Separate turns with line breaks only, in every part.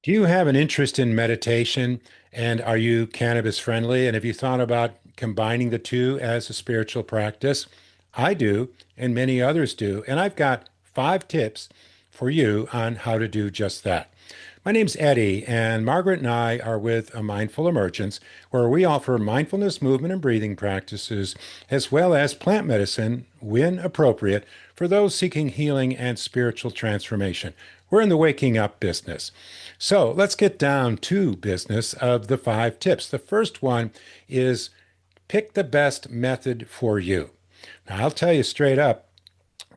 Do you have an interest in meditation and are you cannabis friendly? And have you thought about combining the two as a spiritual practice? I do, and many others do. And I've got 5 tips for you on how to do just that. My name's Eddie, and Margaret and I are with a Mindful Emergence, where we offer mindfulness, movement, and breathing practices, as well as plant medicine, when appropriate, for those seeking healing and spiritual transformation. We're in the waking up business. So let's get down to business of the 5 tips. The first one is pick the best method for you. Now, I'll tell you straight up,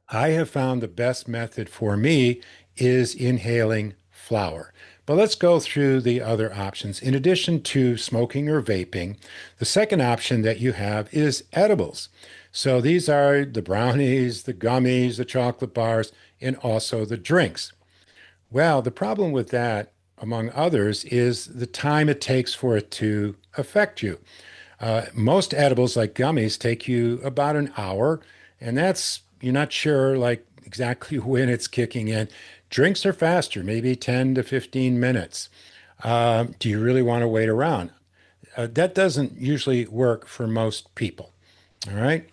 I have found the best method for me is inhaling flower. But let's go through the other options. In addition to smoking or vaping, the second option that you have is edibles. So these are the brownies, the gummies, the chocolate bars, and also the drinks. Well, the problem with that, among others, is the time it takes for it to affect you. Most edibles, like gummies, take you about an hour, and that's, you're not sure like exactly when it's kicking in. Drinks are faster, maybe 10 to 15 minutes. Do you really want to wait around? That doesn't usually work for most people. All right.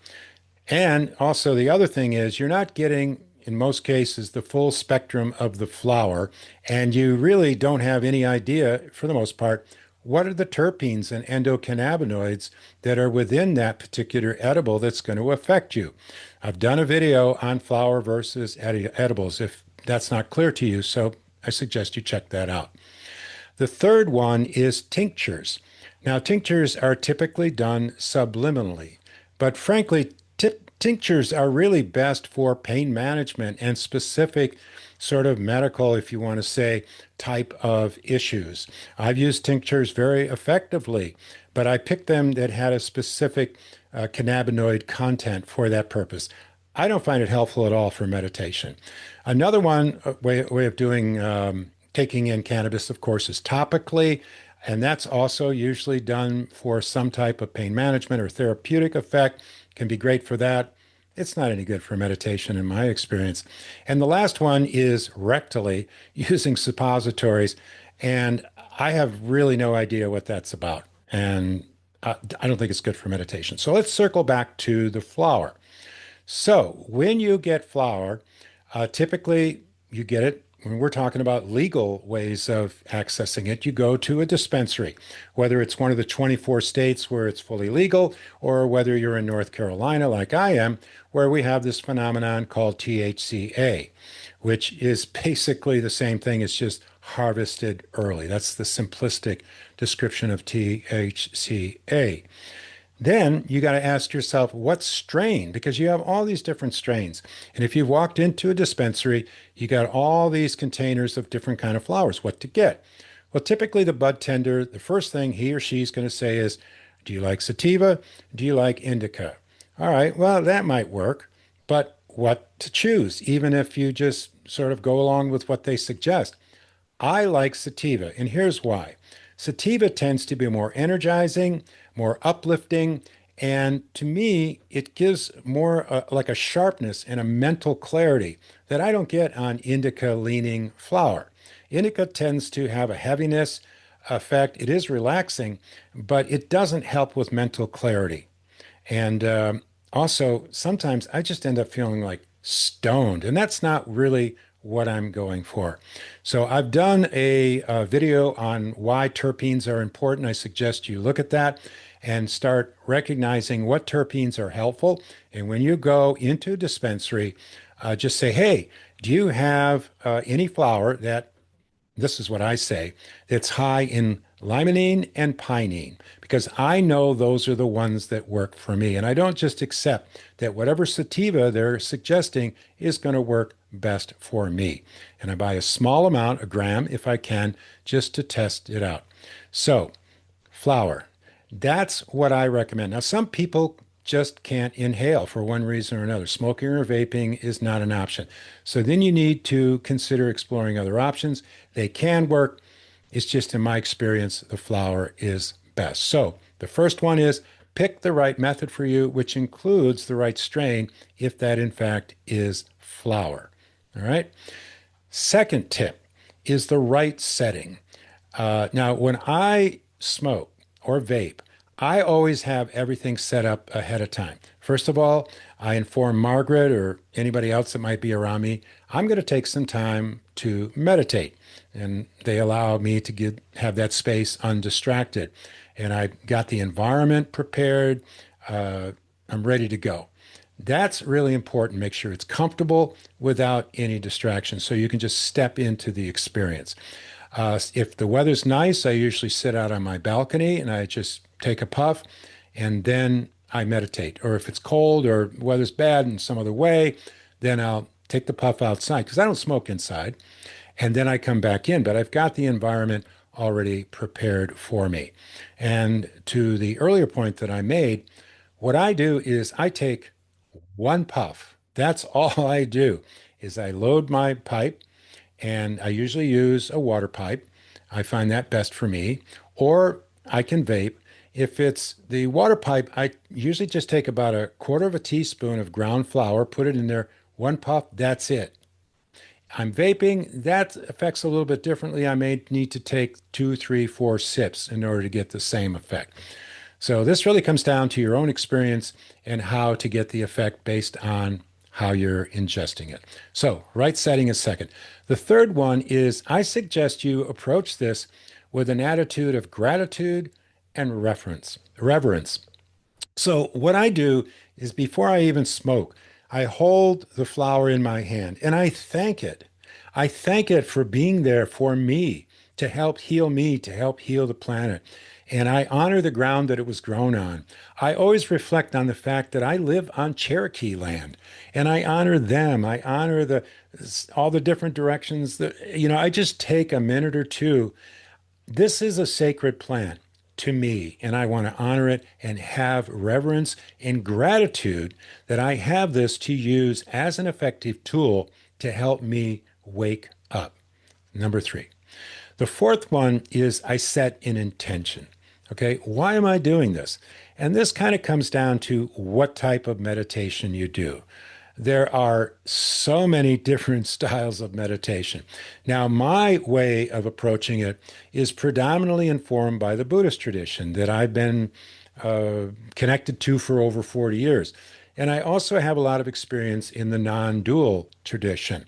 And also, the other thing is, you're not getting, in most cases, the full spectrum of the flower, and you really don't have any idea, for the most part, what are the terpenes and endocannabinoids that are within that particular edible that's going to affect you. I've done a video on flower versus edibles, if that's not clear to you, so I suggest you check that out. The third one is tinctures. Now, tinctures are typically done subliminally, but frankly, tinctures are really best for pain management and specific sort of medical, if you want to say, type of issues. I've used tinctures very effectively, but I picked them that had a specific cannabinoid content for that purpose. I don't find it helpful at all for meditation. Another one way of doing taking in cannabis, of course, is topically, and that's also usually done for some type of pain management or therapeutic effect. Can be great for that. It's not any good for meditation in my experience. And the last one is rectally using suppositories. And I have really no idea what that's about. And I don't think it's good for meditation. So let's circle back to the flower. So when you get flower, typically you get it when we're talking about legal ways of accessing it, you go to a dispensary, whether it's one of the 24 states where it's fully legal, or whether you're in North Carolina, like I am, where we have this phenomenon called THCA, which is basically the same thing. It's just harvested early. That's the simplistic description of THCA. Then you got to ask yourself, what strain? Because you have all these different strains. And if you walked into a dispensary, you got all these containers of different kind of flowers, what to get. Well, typically the bud tender, the first thing he or she's going to say is, do you like sativa? Do you like indica? All right, well, that might work, but what to choose, even if you just sort of go along with what they suggest? I like sativa, and here's why. Sativa tends to be more energizing, more uplifting, and to me, it gives more like a sharpness and a mental clarity that I don't get on indica leaning flower. Indica tends to have a heaviness effect. It is relaxing, but it doesn't help with mental clarity. And also, sometimes I just end up feeling like stoned, and that's not really what I'm going for. So I've done a video on why terpenes are important. I suggest you look at that and start recognizing what terpenes are helpful. And when you go into a dispensary, just say, hey, do you have any flower that, this is what I say, that's high in limonene and pinene, because I know those are the ones that work for me. And I don't just accept that whatever sativa they're suggesting is going to work best for me. And I buy a small amount, a gram if I can, just to test it out. So, flower, that's what I recommend. Now, some people just can't inhale for one reason or another. Smoking or vaping is not an option. So then you need to consider exploring other options. They can work. It's just in my experience, the flower is best. So the first one is pick the right method for you, which includes the right strain, if that in fact is flower. All right. Second tip is the right setting. Now, when I smoke or vape, I always have everything set up ahead of time. First of all, I inform Margaret or anybody else that might be around me, I'm going to take some time to meditate. And they allow me to have that space undistracted. And I got the environment prepared. Uh, I'm ready to go. That's really important. Make sure it's comfortable without any distractions so you can just step into the experience. If the weather's nice, I usually sit out on my balcony and I just take a puff and then I meditate. Or if it's cold or weather's bad in some other way, then I'll take the puff outside because I don't smoke inside. And then I come back in, but I've got the environment already prepared for me. And to the earlier point that I made, what I do is I take one puff. That's all I do is I load my pipe and I usually use a water pipe. I find that best for me. Or I can vape. If it's the water pipe, I usually just take about a quarter of a teaspoon of ground flour, put it in there, one puff, that's it. I'm vaping, that affects a little bit differently. I may need to take two, three, four sips in order to get the same effect. So this really comes down to your own experience and how to get the effect based on how you're ingesting it. So, right setting is second. The third one is I suggest you approach this with an attitude of gratitude and reverence. Reverence. So, what I do is before I even smoke, I hold the flower in my hand and I thank it. I thank it for being there for me, to help heal the planet. And I honor the ground that it was grown on. I always reflect on the fact that I live on Cherokee land and I honor them. I honor all the different directions that, I just take a minute or two. This is a sacred plant to me, and I want to honor it and have reverence and gratitude that I have this to use as an effective tool to help me wake up. Number three. The fourth one is I set an intention. Okay, why am I doing this? And this kind of comes down to what type of meditation you do. There are so many different styles of meditation. Now, my way of approaching it is predominantly informed by the Buddhist tradition that I've been connected to for over 40 years. And I also have a lot of experience in the non-dual tradition.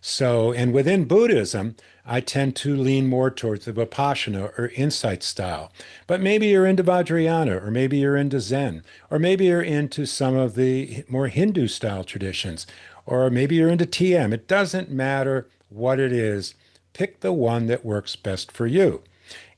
So, and within Buddhism, I tend to lean more towards the Vipassana or insight style. But maybe you're into Vajrayana, or maybe you're into Zen, or maybe you're into some of the more Hindu style traditions, or maybe you're into TM. It doesn't matter what it is. Pick the one that works best for you.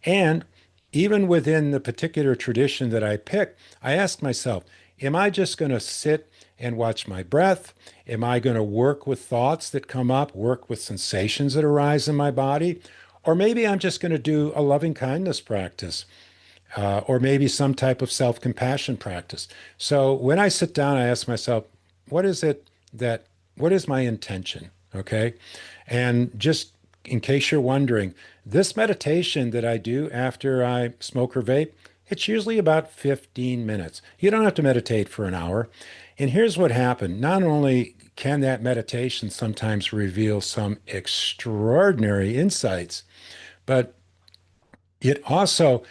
And even within the particular tradition that I pick, I ask myself, am I just going to sit and watch my breath? Am I going to work with thoughts that come up, work with sensations that arise in my body? Or maybe I'm just going to do a loving kindness practice, or maybe some type of self compassion practice. So when I sit down, I ask myself, what is it what is my intention? Okay. And just in case you're wondering, this meditation that I do after I smoke or vape, it's usually about 15 minutes. You don't have to meditate for an hour. And here's what happened. Not only can that meditation sometimes reveal some extraordinary insights, but it also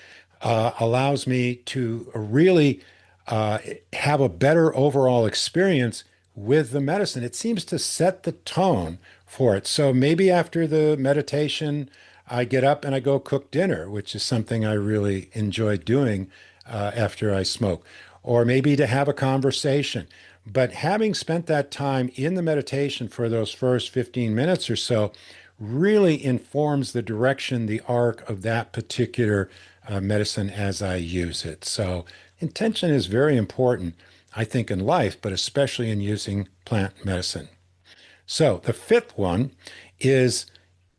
allows me to really have a better overall experience with the medicine. It seems to set the tone for it. So maybe after the meditation, I get up and I go cook dinner, which is something I really enjoy doing after I smoke, or maybe to have a conversation. But having spent that time in the meditation for those first 15 minutes or so really informs the direction, the arc of that particular medicine as I use it. So intention is very important, I think, in life, but especially in using plant medicine. So the fifth one is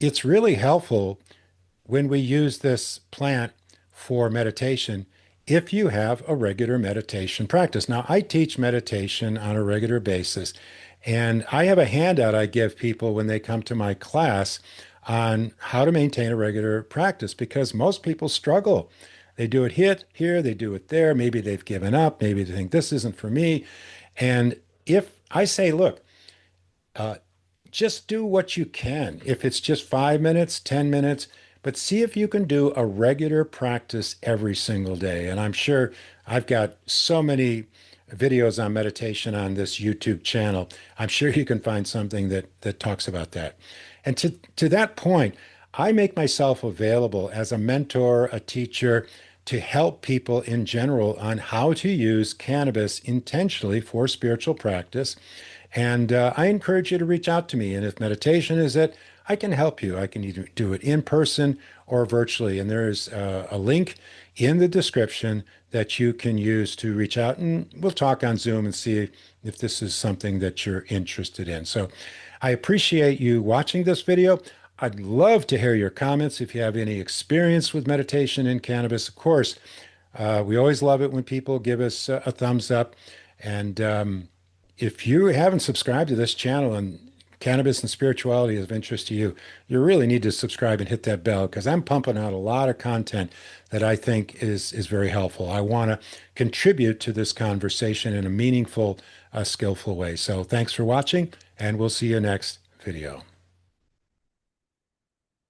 it's really helpful when we use this plant for meditation if you have a regular meditation practice. Now, I teach meditation on a regular basis, and I have a handout I give people when they come to my class on how to maintain a regular practice because most people struggle. They do it here, they do it there. Maybe they've given up. Maybe they think this isn't for me. And if I say, look, uh, just do what you can. If it's just 5 minutes, 10 minutes, but see if you can do a regular practice every single day. And I'm sure I've got so many videos on meditation on this YouTube channel. I'm sure you can find something that talks about that. And to that point, I make myself available as a mentor, a teacher, to help people in general on how to use cannabis intentionally for spiritual practice. And I encourage you to reach out to me. And if meditation is it, I can help you. I can either do it in person or virtually. And there's a link in the description that you can use to reach out. And we'll talk on Zoom and see if this is something that you're interested in. So I appreciate you watching this video. I'd love to hear your comments if you have any experience with meditation and cannabis. Of course, we always love it when people give us a thumbs up. And if you haven't subscribed to this channel and cannabis and spirituality is of interest to you, you really need to subscribe and hit that bell because I'm pumping out a lot of content that I think is very helpful. I want to contribute to this conversation in a meaningful, skillful way. So thanks for watching, and we'll see you next video.